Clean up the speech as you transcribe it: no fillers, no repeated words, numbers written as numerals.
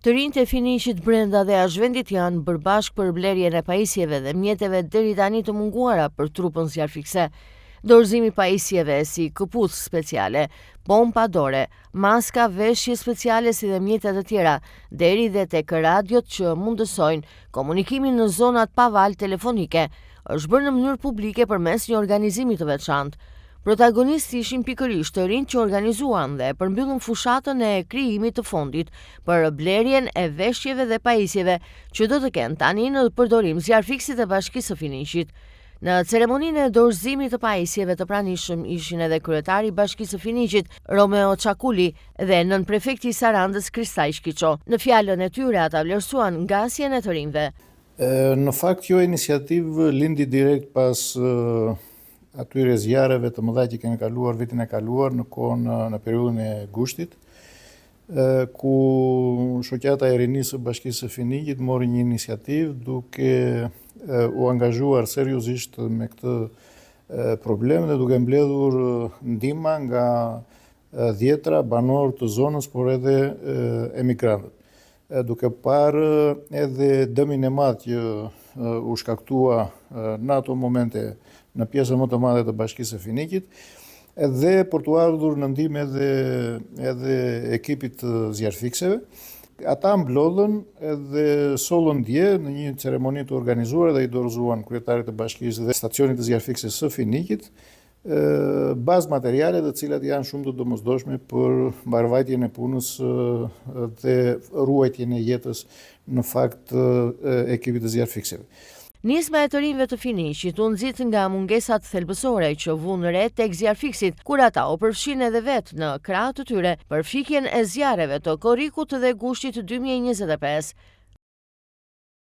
Të rinjtë e Finiqit brenda dhe Azhvendit janë bërë bashkë për blerjen e pajisjeve dhe mjeteve deri tani të munguara për trupën zjarfikse. Dorëzimi pajisjeve si këpucë speciale, pompa dore, maska, veshje speciale si dhe mjetet të tjera, deri dhe tek radiot që mundësojnë komunikimin në zonat pa valë telefonike, është bërë në mënyrë publike përmes një organizimi të veçantë. Protagonistë ishin pikërisht të rinjtë që organizuan dhe përmbyllën fushatën e krijimit të fondit për blerjen e veshjeve dhe pajisjeve që do të kenë tani në përdorim zjarfiksit e Bashkisë së Finiqit. Në ceremoninë e dorëzimit të pajisjeve të pranishëm ishin edhe kryetari i Bashkisë së Finiqit, Romeo Çakuli, dhe nënprefekti i Sarandës, Kristaj Shkiço. Në fjalën e tyre ata vlerësuan ngasjen e të rinjve. Në fakt kjo iniciativë lindi direkt pas atyre zjarreve të mëdha që kemi kaluar vitin e kaluar në periudhën e gushtit, ku shoqata e rinisë së Bashkisë së Finiqit mori një iniciativë duke u angazhuar seriozisht me këtë problem dhe duke mbledhur ndihma nga dhjetra banorë të zonës, por edhe emigrantët, duke parë edhe dëmin e madh që u shkaktua në ato momente në pjesën më të madhe të Bashkisë së Finiqit, dhe për të ardhur në ndihmë edhe ekipit të zjarfikseve. Ata mblodhen edhe sollën dje në një ceremoni të organizuar dhe i dorëzuan kryetarit të bashkisë dhe stacionit të zjarfikses së Finiqit bazë materiale të cilat janë shumë të domosdoshme për mbarvajtjen e punës dhe ruajtjen e jetës në fakt ekipit të zjarfikseve. Nisma e të rinjve të Finiqit u nxit nga mungesat thelbësore që vunë re tek zjarfiksit, kur ata u përfshin edhe vetë në krah të tyre për fikjen e zjarreve të korrikut dhe gushtit 2025.